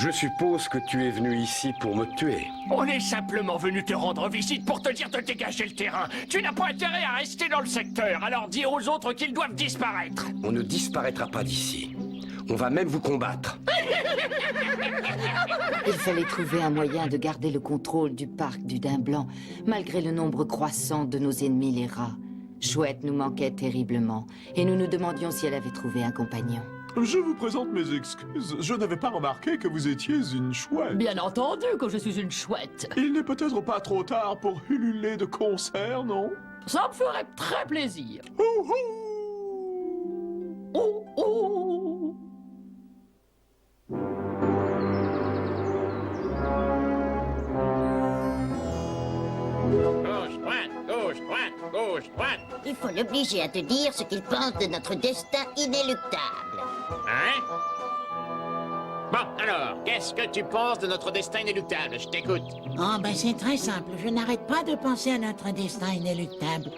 Je suppose que tu es venu ici pour me tuer. On est simplement venu te rendre visite pour te dire de dégager le terrain. Tu n'as pas intérêt à rester dans le secteur, alors dis aux autres qu'ils doivent disparaître. On ne disparaîtra pas d'ici. On va même vous combattre. Il fallait trouver un moyen de garder le contrôle du parc du Daim Blanc, malgré le nombre croissant de nos ennemis les rats. Chouette nous manquait terriblement, et nous nous demandions si elle avait trouvé un compagnon. Je vous présente mes excuses. Je n'avais pas remarqué que vous étiez une chouette. Bien entendu que je suis une chouette. Il n'est peut-être pas trop tard pour ululer de concert, non? Ça me ferait très plaisir. Ouh, Oh, oh. Gauche, droite, gauche, droite, gauche, droite. Il faut l'obliger à te dire ce qu'il pense de notre destin inéluctable. Hein? Bon, alors, qu'est-ce que tu penses de notre destin inéluctable? Je t'écoute. Oh, ben c'est très simple. Je n'arrête pas de penser à notre destin inéluctable.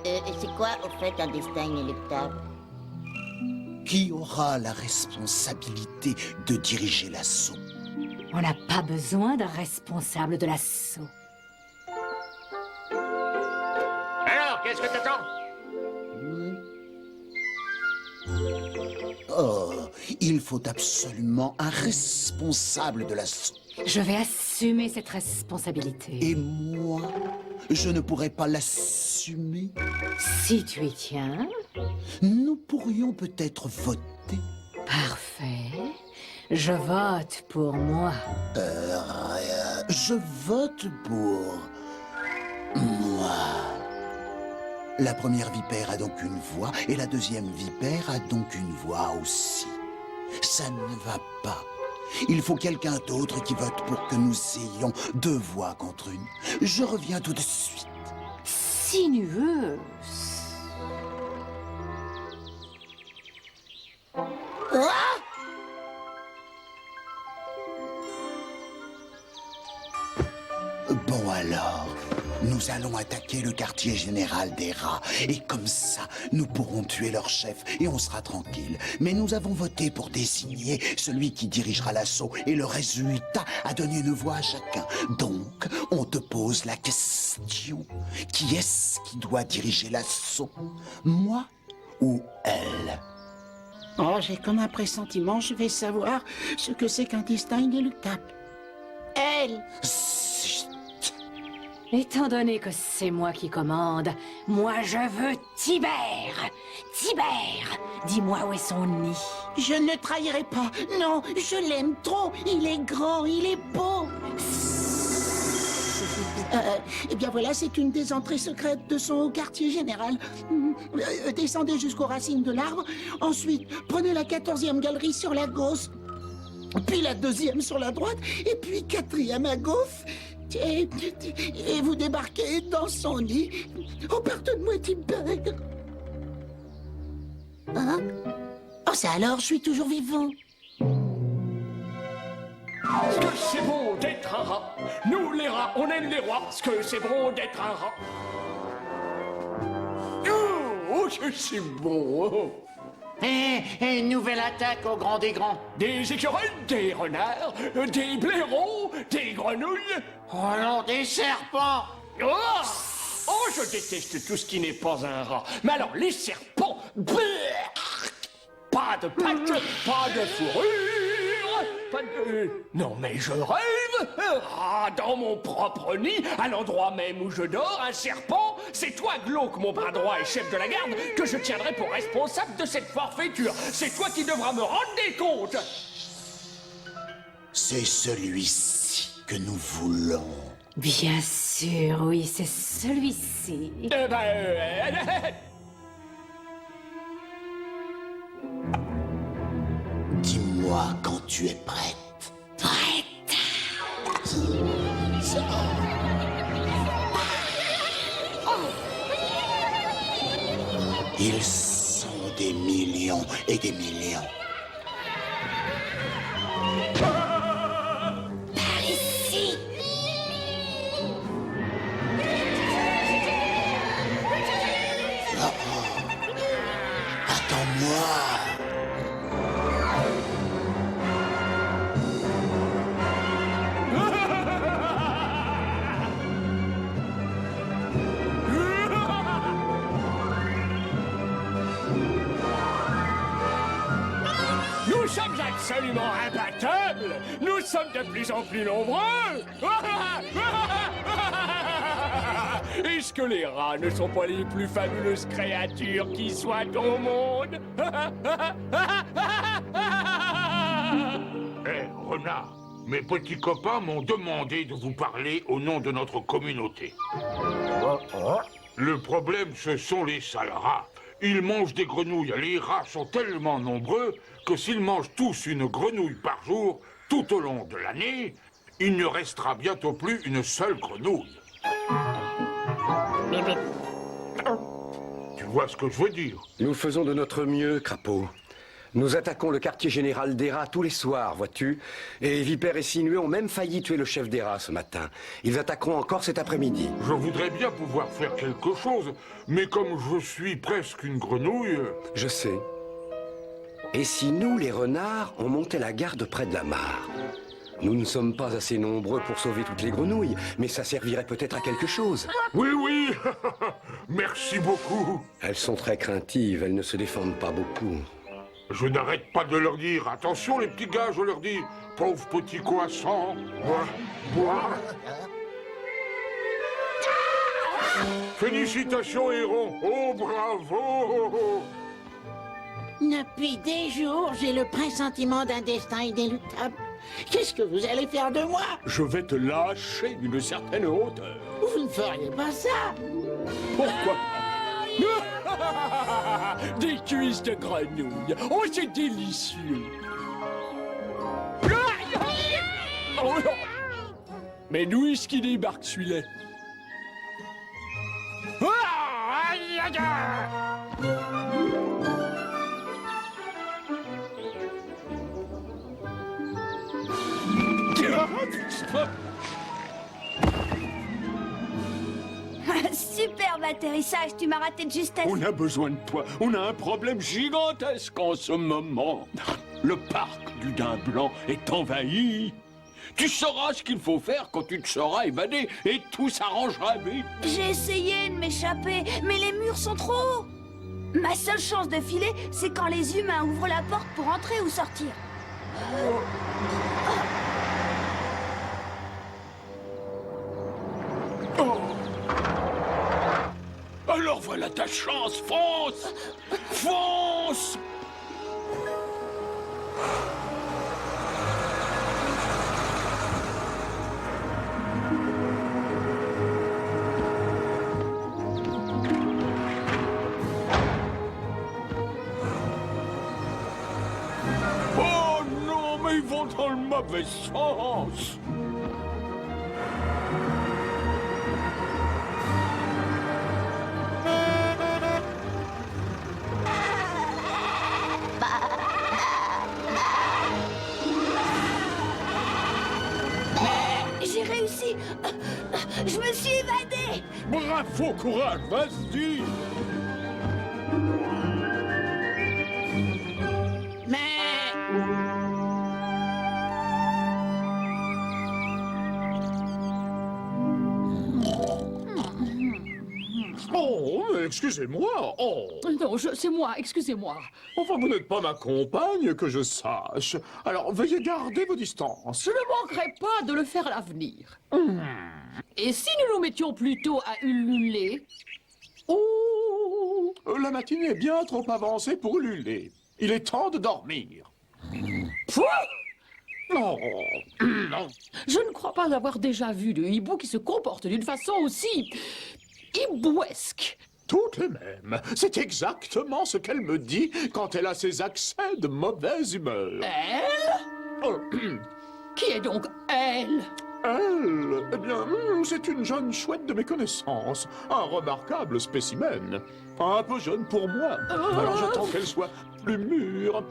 C'est quoi, au fait, un destin inéluctable? Qui aura la responsabilité de diriger l'assaut? On n'a pas besoin d'un responsable de l'assaut. Alors, qu'est-ce que t'attends? Oh, il faut absolument un responsable de l'assaut. Je vais assumer cette responsabilité. Et moi, je ne pourrais pas l'assumer. Si tu y tiens, Nous pourrions peut-être voter. parfait. Je vote pour moi. Je vote pour moi. La première vipère a donc une voix, et la deuxième vipère a donc une voix aussi. Ça ne va pas. Il faut quelqu'un d'autre qui vote pour que nous ayons deux voix contre une. Je reviens tout de suite. Sinueuse. Bon alors, nous allons attaquer le quartier général des rats. Et comme ça, nous pourrons tuer leur chef et on sera tranquille. Mais nous avons voté pour désigner celui qui dirigera l'assaut. Et le résultat a donné une voix à chacun. Donc, on te pose la question. Qui est-ce qui doit diriger l'assaut? Moi ou elle? Oh, j'ai comme un pressentiment, je vais savoir ce que c'est qu'un destin inéluctable. Elle! Chut. Étant donné que c'est moi qui commande, moi je veux Tibère. Tibère, dis-moi où est son nid. Je ne trahirai pas. Non, je l'aime trop. Il est grand, il est beau. Eh bien voilà, c'est une des entrées secrètes de son quartier général. Descendez jusqu'aux racines de l'arbre. Ensuite, prenez la 14e galerie sur la gauche. Puis la 2e sur la droite. Et puis 4e à gauche. Et vous débarquez dans son nid. Oh, pardonne-moi, Tibère. Hein? Oh, ça alors, je suis toujours vivant. Parce que c'est bon d'être un rat. Nous, les rats, on aime les rois. Parce que c'est bon d'être un rat. Oh, que c'est bon. Nouvelle attaque au grand des grands. Des écureuils, des renards, des blaireaux, des grenouilles. Oh non, des serpents. Oh, je déteste tout ce qui n'est pas un rat. Mais alors, les serpents, pas de pattes, pas de fourrure, pas de... Non, mais je rêve. Ah, dans mon propre nid, à l'endroit même où je dors, un serpent. C'est toi, Glauque, mon bras droit et chef de la garde, que je tiendrai pour responsable de cette forfaiture. C'est toi qui devras me rendre des comptes. C'est celui-ci que nous voulons. Bien sûr, oui, c'est celui-ci. Dis-moi quand tu es prête. Prête. Ils sont des millions et des millions. Par ici. Attends-moi. absolument imbattable. Nous sommes de plus en plus nombreux. Est-ce que les rats ne sont pas les plus fabuleuses créatures qui soient au monde? Hé, renard, mes petits copains m'ont demandé de vous parler au nom de notre communauté. Le problème, ce sont les sales rats. Ils mangent des grenouilles. Les rats sont tellement nombreux que s'ils mangent tous une grenouille par jour, tout au long de l'année, il ne restera bientôt plus une seule grenouille. Tu vois ce que je veux dire? Nous faisons de notre mieux, Crapaud. Nous attaquons le quartier général des rats tous les soirs, vois-tu. Et Vipère et Sinueux ont même failli tuer le chef des rats ce matin. Ils attaqueront encore cet après-midi. Je voudrais bien pouvoir faire quelque chose, mais comme je suis presque une grenouille... Je sais. Et si nous, les renards, on montait la garde près de la mare? Nous ne sommes pas assez nombreux pour sauver toutes les grenouilles, mais ça servirait peut-être à quelque chose. Oui, oui. Merci beaucoup. Elles sont très craintives, elles ne se défendent pas beaucoup. Je n'arrête pas de leur dire, attention les petits gars, je leur dis, pauvres petits croissants, bois. Félicitations, Héron, oh bravo. Depuis des jours, j'ai le pressentiment d'un destin inéluctable. Qu'est-ce que vous allez faire de moi? Je vais te lâcher d'une certaine hauteur. Vous ne feriez pas ça. Pourquoi? Des cuisses de grenouille. Oh, c'est délicieux. Oh, non. Mais d'où est-ce qu'il débarque, celui-là? Superbe atterrissage, tu m'as raté de justesse. On a besoin de toi. On a un problème gigantesque en ce moment. Le parc du Daim Blanc est envahi. Tu sauras ce qu'il faut faire quand tu te seras évadé et tout s'arrangera vite. J'ai essayé de m'échapper, mais les murs sont trop hauts. Ma seule chance de filer, c'est quand les humains ouvrent la porte pour entrer ou sortir. Alors voilà ta chance, fonce! Fonce! Oh non, mais ils vont dans le mauvais sens! J'ai réussi. Je me suis évadée. Bravo, courage, vas-y! Oh, excusez-moi. Oh. Non, c'est moi, excusez-moi. Enfin, vous n'êtes pas ma compagne, que je sache. Alors, veuillez garder vos distances. Je ne manquerai pas de le faire à l'avenir. Et si nous nous mettions plutôt à ululer? Oh, la matinée est bien trop avancée pour ululer. Il est temps de dormir. Non, non. Je ne crois pas avoir déjà vu de hibou qui se comporte d'une façon aussi hibouesque. Tout de même, c'est exactement ce qu'elle me dit quand elle a ses accès de mauvaise humeur. Elle? Oh, Qui est donc elle? Elle, eh bien, c'est une jeune chouette de mes connaissances. Un remarquable spécimen. Un peu jeune pour moi. Alors j'attends qu'elle soit plus mûre.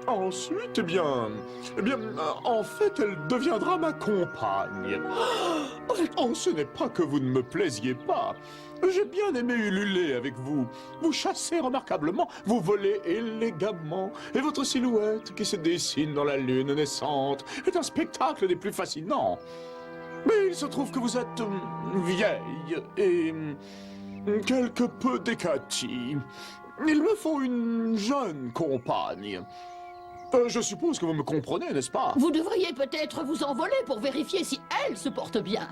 Ensuite, eh bien, en fait, elle deviendra ma compagne. Oh, ce n'est pas que vous ne me plaisiez pas. J'ai bien aimé ululer avec vous. Vous chassez remarquablement, vous volez élégamment, et votre silhouette qui se dessine dans la lune naissante est un spectacle des plus fascinants. Mais il se trouve que vous êtes vieille et quelque peu décatie. Il me faut une jeune compagne. Je suppose que vous me comprenez, n'est-ce pas? Vous devriez peut-être vous envoler pour vérifier si elle se porte bien.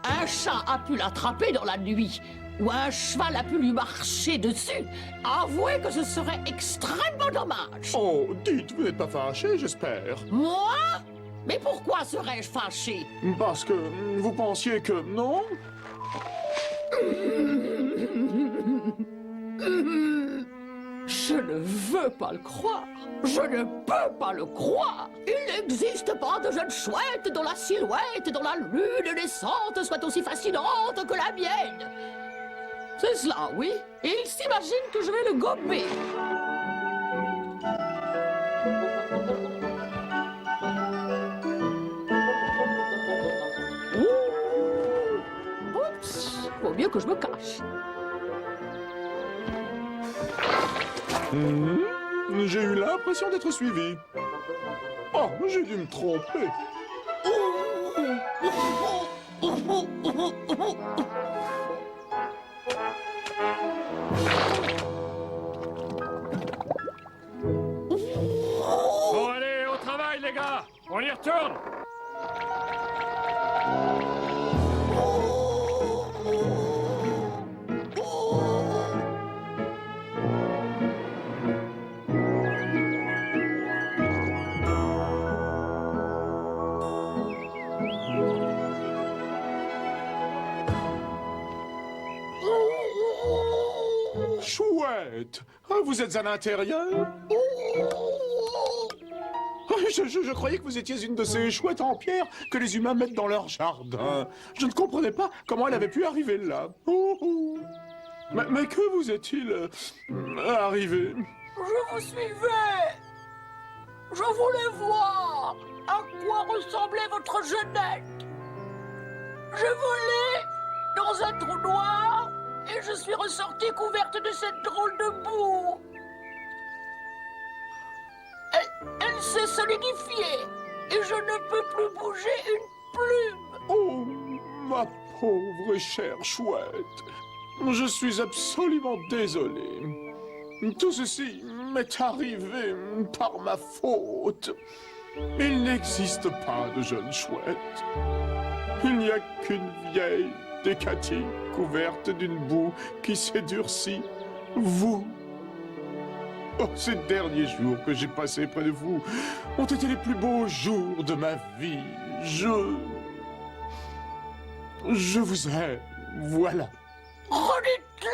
Un chat a pu l'attraper dans la nuit, ou un cheval a pu lui marcher dessus. Avouez que ce serait extrêmement dommage. Oh, dites, vous n'êtes pas fâché, j'espère. Moi? Mais pourquoi serais-je fâché? Parce que vous pensiez que... non? Je ne veux pas le croire. Je ne peux pas le croire. Il n'existe pas de jeune chouette dont la silhouette dans la lune naissante soit aussi fascinante que la mienne. C'est cela, oui. Et il s'imagine que je vais le gober. Oups, vaut mieux que je me cache. J'ai eu l'impression d'être suivi. Oh, j'ai dû me tromper. Bon, allez, au travail, les gars. On y retourne. Chouette! Ah, vous êtes à l'intérieur? Je croyais que vous étiez une de ces chouettes en pierre que les humains mettent dans leur jardin. Je ne comprenais pas comment elle avait pu arriver là. Mais que vous est-il arrivé? Je vous suivais. Je voulais voir à quoi ressemblait votre jeunette. Je volais dans un trou noir et je suis ressortie couverte de cette drôle de boue. Elle s'est solidifiée et je ne peux plus bouger une plume. Oh, ma pauvre et chère chouette. Je suis absolument désolé. Tout ceci m'est arrivé par ma faute. Il n'existe pas de jeune chouette. Il n'y a qu'une vieille décatille couverte d'une boue qui s'est durcie. Vous. Oh, ces derniers jours que j'ai passés près de vous ont été les plus beaux jours de ma vie. Je vous aime, voilà. Redites-le!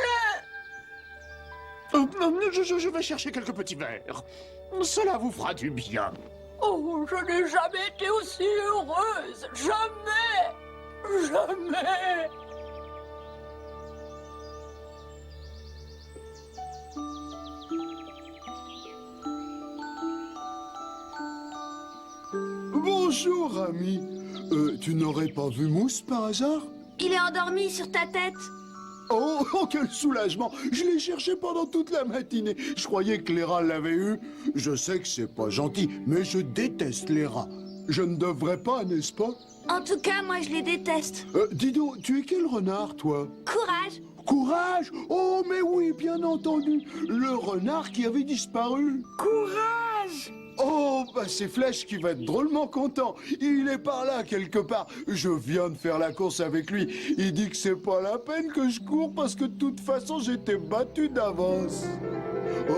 Je vais chercher quelques petits verres. Cela vous fera du bien. Oh, je n'ai jamais été aussi heureuse. Jamais! Jamais! Bonjour, ami. Tu n'aurais pas vu Mousse par hasard? Il est endormi sur ta tête. Oh, quel soulagement! Je l'ai cherché pendant toute la matinée. Je croyais que les rats l'avaient eu. Je sais que c'est pas gentil, mais je déteste les rats. Je ne devrais pas, n'est-ce pas? En tout cas, moi, je les déteste. Dis donc, tu es quel renard, toi? Courage! Courage! Oh, mais oui, bien entendu. Le renard qui avait disparu. Courage! Oh, bah c'est Flèche qui va être drôlement content. Il est par là quelque part. Je viens de faire la course avec lui. Il dit que c'est pas la peine que je cours parce que de toute façon j'étais battu d'avance. Oh?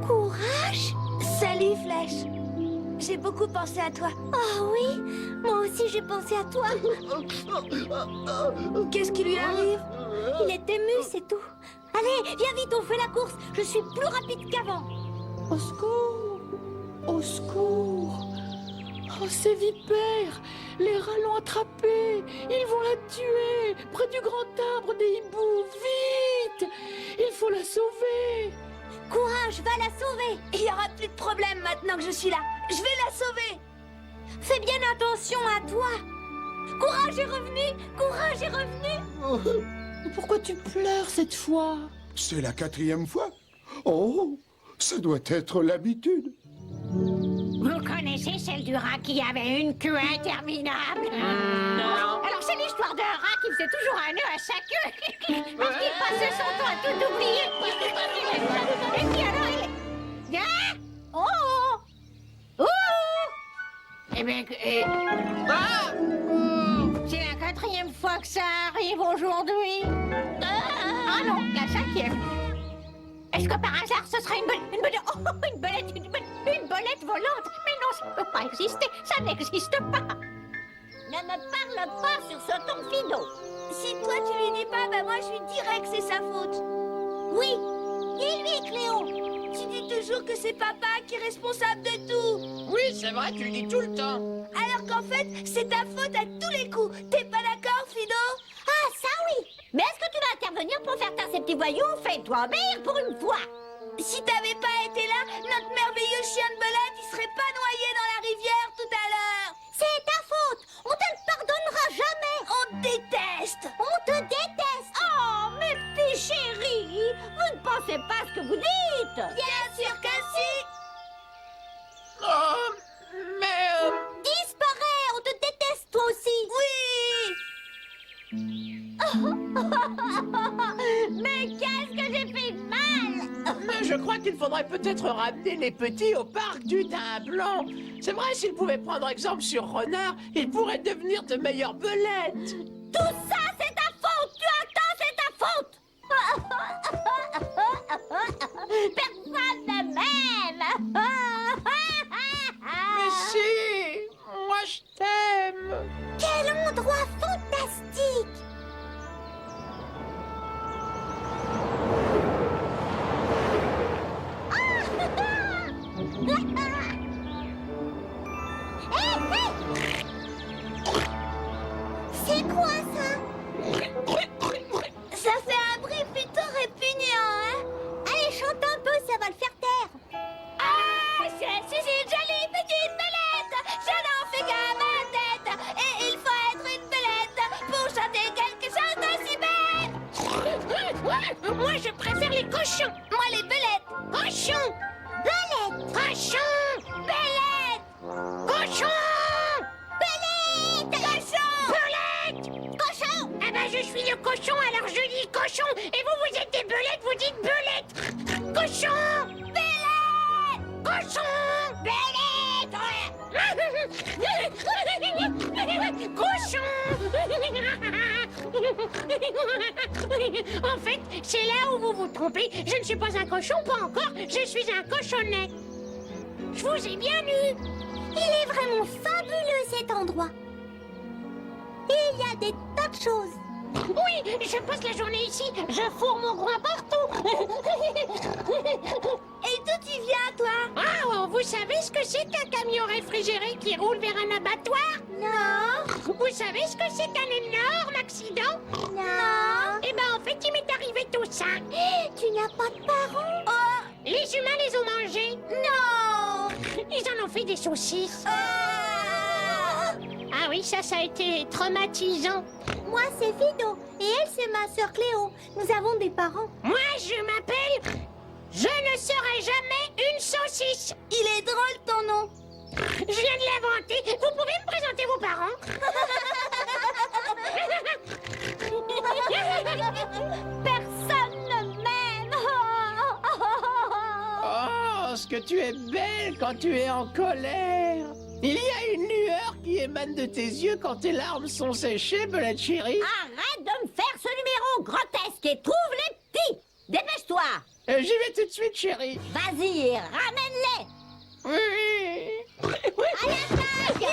Courage! Salut, Flèche. J'ai beaucoup pensé à toi. Oh oui, moi aussi j'ai pensé à toi. Qu'est-ce qui lui arrive? Il est ému, c'est tout. Allez, viens vite, on fait la course. Je suis plus rapide qu'avant. Au secours! Au secours! Oh, ces vipères! Les rats l'ont attrapée! Ils vont la tuer! Près du grand arbre des hiboux! Vite! Il faut la sauver! Courage, va la sauver. Il n'y aura plus de problème maintenant que je suis là. Je vais la sauver. Fais bien attention à toi. Courage est revenu. Courage est revenu. Pourquoi tu pleures cette fois? C'est la 4e fois? Oh, ça doit être l'habitude. Vous connaissez celle du rat qui avait une queue interminable. Non. Alors c'est l'histoire d'un rat qui faisait toujours un nœud à sa queue. Parce qu'il passait son temps à tout oublier. Et puis alors il... Ah! Oh! Oh! Eh bien... C'est la 4e fois que ça arrive aujourd'hui. Ah non, la 5e. Est-ce que par hasard ce serait une belette volante? Mais non, ça ne peut pas exister, ça n'existe pas. Ne me parle pas sur ce ton, Fido. Si toi tu lui dis pas, ben moi je lui dirais que c'est sa faute. Oui, dis-lui, Cléo. Tu dis toujours que c'est papa qui est responsable de tout. Oui, c'est vrai, tu le dis tout le temps. Alors qu'en fait, c'est ta faute à tous les coups. T'es pas d'accord, Fido? Ah, ça oui. Mais est-ce que tu vas intervenir pour faire taire ces petits voyous? Fais-toi obéir pour une fois. Si t'avais pas été là, notre merveilleux chien de belette, il serait pas noyé dans la rivière tout à l'heure. C'est ta faute. On te le pardonnera jamais. On te déteste. On te déteste. Oh, mes petits chéris, vous ne pensez pas ce que vous dites. Bien sûr que si. Oh, mais... Disparais, on te déteste toi aussi. Oui. Mais qu'est-ce que j'ai fait de mal? Mais je crois qu'il faudrait peut-être ramener les petits au parc du Daim Blanc. C'est vrai, s'ils pouvaient prendre exemple sur Renard, ils pourraient devenir de meilleures belettes. Tout ça, c'est ta faute. Tu entends, c'est ta faute. Personne ne m'aime. Mais si, moi je t'aime. Quel endroit fantastique. C'est quoi ça? Ça fait un bruit plutôt répugnant, hein? Allez, chante un peu, ça va le faire taire. Ah, je suis une jolie petite belette. Je n'en fais qu'à ma tête. Et il faut être une belette pour chanter quelque chose d'aussi bête. Moi, je préfère les cochons. Moi, les belettes. Cochons. Belette. Cochons. Belette. Cochons. Belette. Cochon. Belette. Cochon. Eh ben, je suis le cochon, alors je dis cochon. Et vous, vous êtes des belettes, vous dites belette. Cochon. Belette. Cochon. Belette. Cochon. En fait, c'est là où vous vous trompez. Je ne suis pas un cochon, pas encore. Je suis un cochonnet. Je vous ai bien lu. Il est vraiment fabuleux cet endroit. Et il y a des tas de choses. Oui, je passe la journée ici. Je fourre mon groin partout. Et d'où tu viens, toi? Ah, oh, vous savez ce que c'est qu'un camion réfrigéré qui roule vers un abattoir? Non. Vous savez ce que c'est qu'un énorme accident? Non. Eh ben, en fait, il m'est arrivé tout ça. Tu n'as pas de parents? Oh. Les humains les ont mangés. Non. Ils en ont fait des saucisses. Oh. Ah oui, ça a été traumatisant. Moi, c'est Fido. Et elle, c'est ma sœur Cléo. Nous avons des parents. Moi, je m'appelle... Je ne serai jamais une saucisse. Il est drôle, ton nom. Je viens de l'inventer. Vous pouvez me présenter vos parents? Personne ne m'aime. Oh, ce que tu es belle quand tu es en colère. Il y a une lueur qui émane de tes yeux quand tes larmes sont séchées, belette chérie. Arrête de me faire ce numéro grotesque et trouve les petits. Dépêche-toi. J'y vais tout de suite, chérie. Vas-y et ramène-les. Oui. À l'attaque.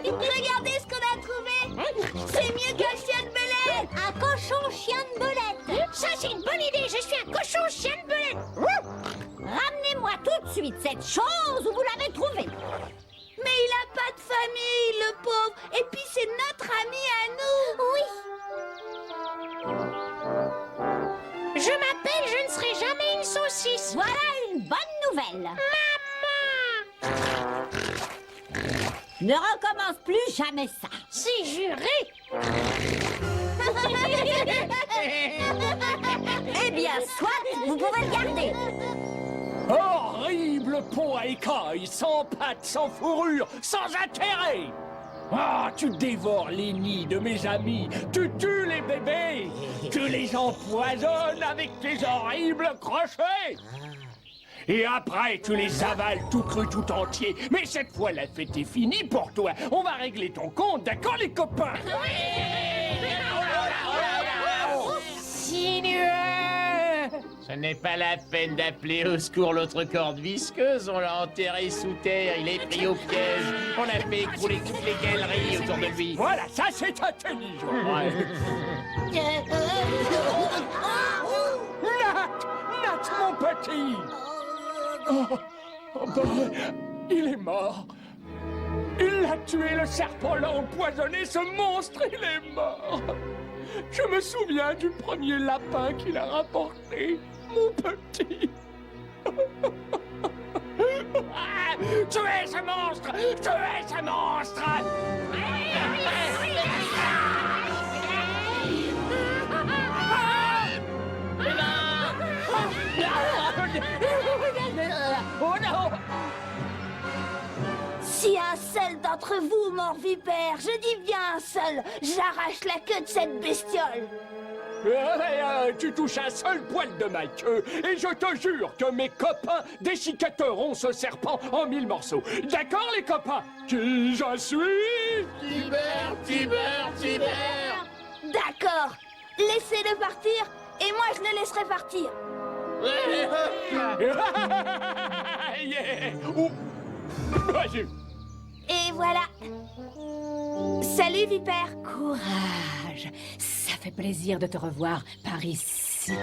Regardez ce qu'on a trouvé. C'est mieux qu'un chien de belette. Un cochon chien de belette. Ça, c'est une bonne idée. Je suis un cochon chien de belette. Ramenez-moi tout de suite cette chose où vous l'avez trouvée. Mais il a pas de famille, le pauvre. Et puis c'est notre ami à nous. Oui. Je m'appelle, je ne serai jamais une saucisse. Voilà une bonne nouvelle. Maman! Ne recommence plus jamais ça. C'est juré. Eh bien, soit, vous pouvez le garder. Horrible le pont à écailles, sans pattes, sans fourrure, sans intérêt. Ah, tu dévores les nids de mes amis, tu tues les bébés, tu les empoisonnes avec tes horribles crochets. Et après, tu les avales tout cru, tout entier. Mais cette fois, la fête est finie pour toi. On va régler ton compte, d'accord, les copains? Sinueux! Ce n'est pas la peine d'appeler au secours l'autre corde visqueuse. On l'a enterré sous terre, il est pris au piège. On a fait écrouler toutes les galeries autour de lui. Voilà, ça c'est intelligent. Nat, mon petit. Il est mort. Il l'a tué, le serpent l'a empoisonné, ce monstre, il est mort. Je me souviens du premier lapin qu'il a rapporté, mon petit. Tuez ce monstre! Tuez ce monstre! Oh non! Si un seul d'entre vous, mort vipère, je dis bien un seul, j'arrache la queue de cette bestiole. Tu touches un seul poil de ma queue et je te jure que mes copains déchiquetteront ce serpent en 1000 morceaux. D'accord, les copains? Qui je suis? Tibère. D'accord. Laissez-le partir et moi je le laisserai partir. Yeah. Ouh. Vas-y. Et voilà. Salut, Vipère. Courage. Ça fait plaisir de te revoir par ici.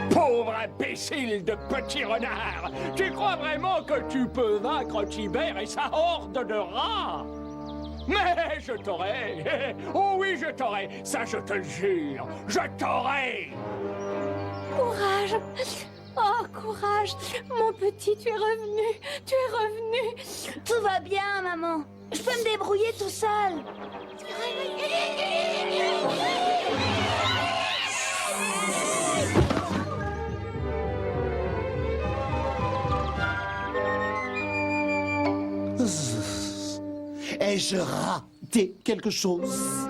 Pauvre imbécile de petit renard! Tu crois vraiment que tu peux vaincre Tibère et sa horde de rats? Mais je t'aurai! Oh oui, je t'aurai! Ça, je te le jure! Je t'aurai! Courage. Oh, courage. Mon petit, tu es revenu. Tu es revenu. Tout va bien, maman. Je peux me débrouiller tout seul. Ai-je raté quelque chose?